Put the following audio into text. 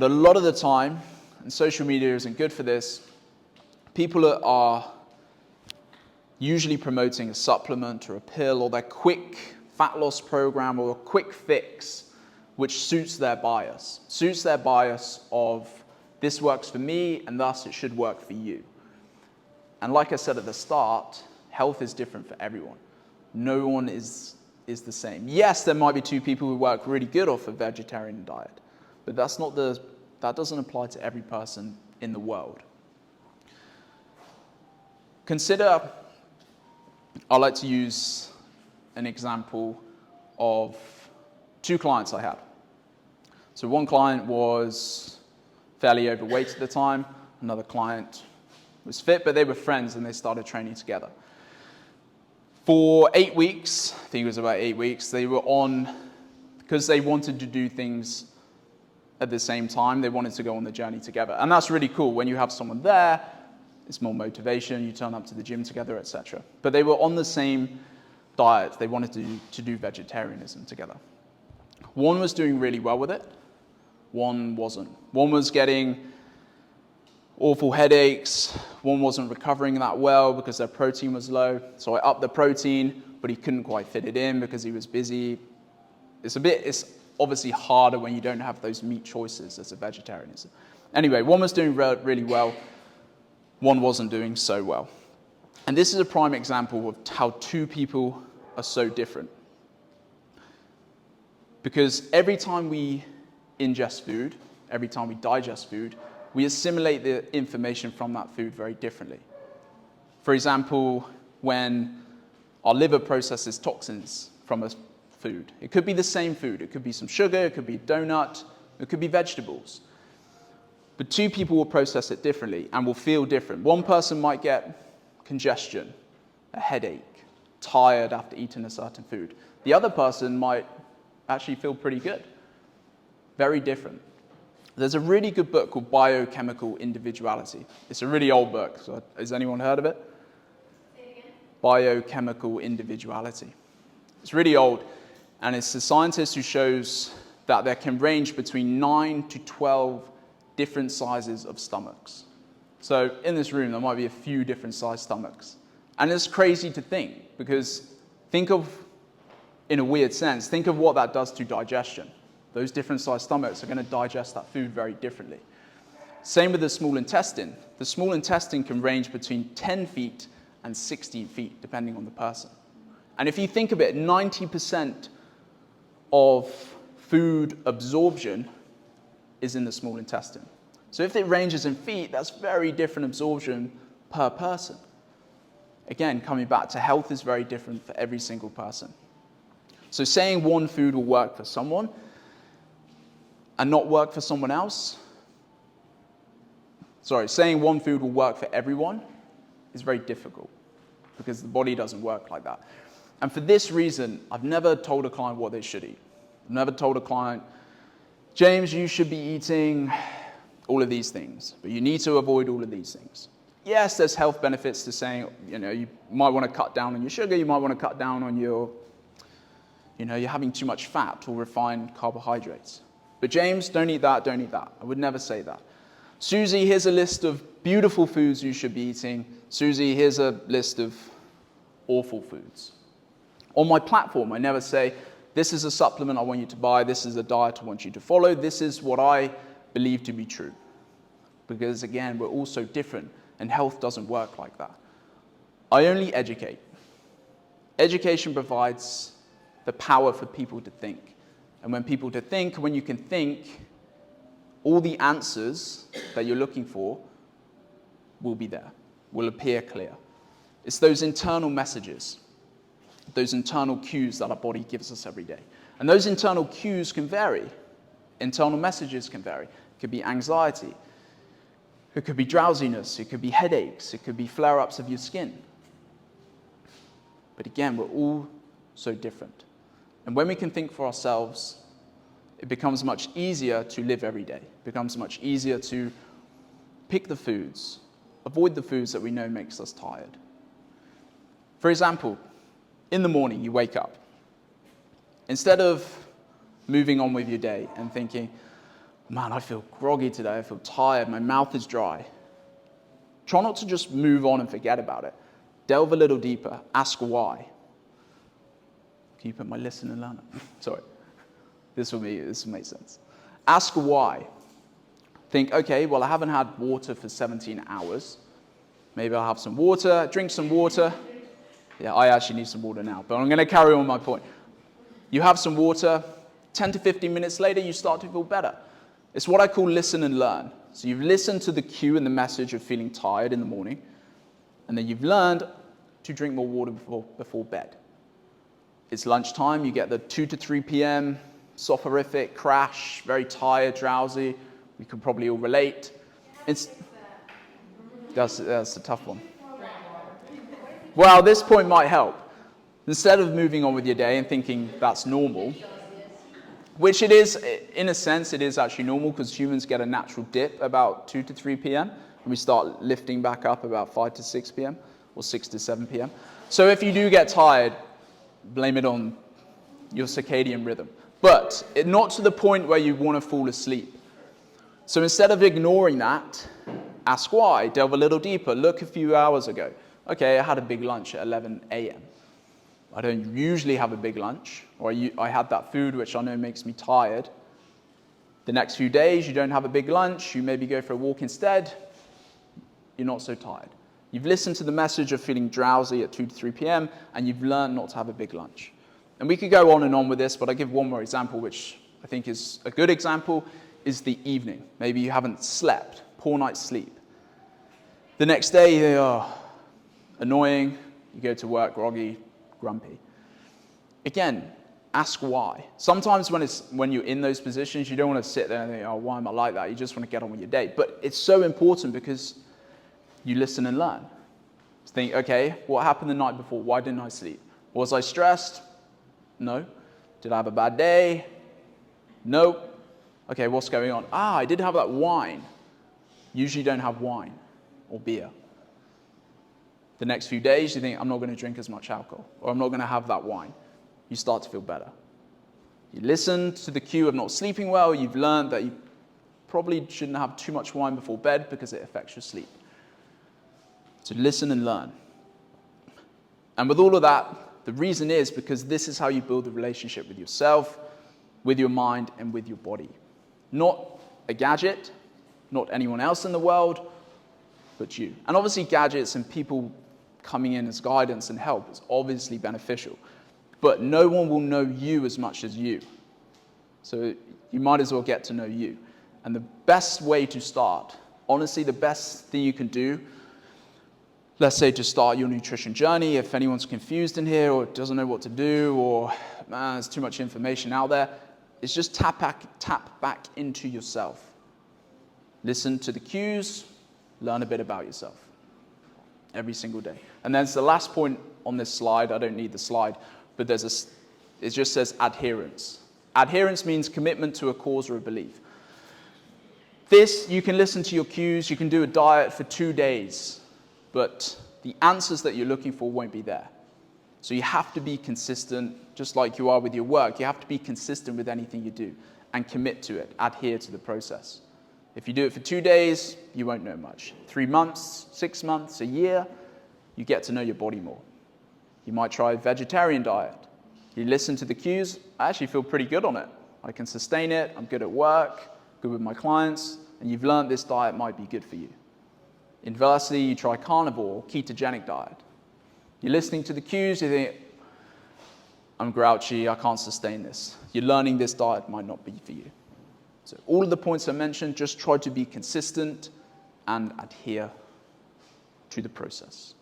But a lot of the time, and social media isn't good for this, people are usually promoting a supplement or a pill or their quick fat loss program or a quick fix which suits their bias. Suits their bias of this works for me and thus it should work for you. And like I said at the start, health is different for everyone. No one is the same. Yes, there might be two people who work really good off a vegetarian diet, but that doesn't apply to every person in the world. Consider, I like to use an example of two clients I had. So one client was fairly overweight at the time, another client was fit, but they were friends and they started training together. For 8 weeks, I think it was about 8 weeks, they were on, because they wanted to do things at the same time, they wanted to go on the journey together. And that's really cool. When you have someone there, it's more motivation, you turn up to the gym together, etc. But they were on the same diet. They wanted to do vegetarianism together. One was doing really well with it, one wasn't. One was getting awful headaches, one wasn't recovering that well because their protein was low. So I upped the protein, but he couldn't quite fit it in because he was busy. It's obviously harder when you don't have those meat choices as a vegetarian. Anyway, one was doing really well, one wasn't doing so well. And this is a prime example of how two people are so different. Because every time we ingest food, every time we digest food, we assimilate the information from that food very differently. For example, when our liver processes toxins from a food, it could be the same food. It could be some sugar, it could be a donut, it could be vegetables. But two people will process it differently and will feel different. One person might get congestion, a headache, tired after eating a certain food. The other person might actually feel pretty good. Very different. There's a really good book called Biochemical Individuality. It's a really old book. So has anyone heard of it? Say it again. Biochemical Individuality. It's really old, and it's a scientist who shows that there can range between 9 to 12 different sizes of stomachs. So in this room, there might be a few different sized stomachs. And it's crazy to think, because think of, in a weird sense, think of what that does to digestion. Those different sized stomachs are going to digest that food very differently. Same with the small intestine. The small intestine can range between 10 feet and 16 feet, depending on the person. And if you think of it, 90% of food absorption is in the small intestine. So if it ranges in feet, that's very different absorption per person. Again, coming back to health is very different for every single person. So saying one food will work for someone and not work for someone else, saying one food will work for everyone is very difficult because the body doesn't work like that. And for this reason, I've never told a client what they should eat. I've never told a client, James, you should be eating all of these things, but you need to avoid all of these things. Yes, there's health benefits to saying, you might want to cut down on your sugar, you might want to cut down on your, you're having too much fat or refined carbohydrates. But James, don't eat that, don't eat that. I would never say that. Susie, here's a list of beautiful foods you should be eating. Susie, here's a list of awful foods. On my platform, I never say, this is a supplement I want you to buy, this is a diet I want you to follow, this is what I believe to be true. Because again, we're all so different, and health doesn't work like that. I only educate. Education provides the power for people to think. And when you can think, all the answers that you're looking for will be there, will appear clear. It's those internal messages, those internal cues that our body gives us every day. And those internal cues can vary. Internal messages can vary. It could be anxiety. It could be drowsiness. It could be headaches. It could be flare-ups of your skin. But again, we're all so different. And when we can think for ourselves, it becomes much easier to live every day. It becomes much easier to pick the foods, avoid the foods that we know makes us tired. For example, in the morning you wake up. Instead of moving on with your day and thinking, man, I feel groggy today, I feel tired, my mouth is dry. Try not to just move on and forget about it. Delve a little deeper, ask why. Can you put my listen and learn? Sorry, this will make sense. Ask why. Think, okay, well, I haven't had water for 17 hours. Maybe I'll have some water, drink some water. Yeah, I actually need some water now, but I'm going to carry on my point. You have some water, 10 to 15 minutes later, you start to feel better. It's what I call listen and learn. So you've listened to the cue and the message of feeling tired in the morning, and then you've learned to drink more water before bed. It's lunchtime, you get the 2 to 3 p.m., soporific, crash, very tired, drowsy. We can probably all relate. That's a tough one. Well, this point might help. Instead of moving on with your day and thinking that's normal, which it is, in a sense, it is actually normal because humans get a natural dip about 2 to 3 p.m. and we start lifting back up about 5 to 6 p.m. or 6 to 7 p.m. So if you do get tired, blame it on your circadian rhythm. But not to the point where you want to fall asleep. So instead of ignoring that, ask why, delve a little deeper, look a few hours ago. Okay, I had a big lunch at 11 a.m. I don't usually have a big lunch, or I had that food which I know makes me tired. The next few days, you don't have a big lunch, you maybe go for a walk instead, you're not so tired. You've listened to the message of feeling drowsy at 2 to 3 p.m., and you've learned not to have a big lunch. And we could go on and on with this, but I give one more example, which I think is a good example, is the evening. Maybe you haven't slept, poor night's sleep. The next day, you are annoying, you go to work groggy, grumpy. Again, ask why. Sometimes when you're in those positions, you don't want to sit there and think, oh, why am I like that? You just want to get on with your day. But it's so important because you listen and learn. Think, okay, what happened the night before? Why didn't I sleep? Was I stressed? No. Did I have a bad day? No. Okay, what's going on? I did have that wine. Usually don't have wine or beer. The next few days, you think, I'm not going to drink as much alcohol, or I'm not going to have that wine. You start to feel better. You listen to the cue of not sleeping well, you've learned that you probably shouldn't have too much wine before bed because it affects your sleep. So listen and learn. And with all of that, the reason is because this is how you build a relationship with yourself, with your mind, and with your body. Not a gadget, not anyone else in the world, but you. And obviously gadgets and people coming in as guidance and help is obviously beneficial. But no one will know you as much as you. So you might as well get to know you. And the best way to start, honestly, the best thing you can do, let's say to start your nutrition journey, if anyone's confused in here or doesn't know what to do or there's too much information out there, is just tap back into yourself. Listen to the cues, learn a bit about yourself every single day. And then the last point on this slide, I don't need the slide, but it just says adherence. Adherence means commitment to a cause or a belief. This, you can listen to your cues, you can do a diet for 2 days, but the answers that you're looking for won't be there. So you have to be consistent, just like you are with your work. You have to be consistent with anything you do and commit to it, adhere to the process. If you do it for 2 days, you won't know much. 3 months, 6 months, a year, you get to know your body more. You might try a vegetarian diet. You listen to the cues, I actually feel pretty good on it. I can sustain it, I'm good at work, good with my clients, and you've learned this diet might be good for you. Inversely, you try carnivore or ketogenic diet. You're listening to the cues, you think, I'm grouchy, I can't sustain this. You're learning this diet might not be for you. So all of the points I mentioned, just try to be consistent and adhere to the process.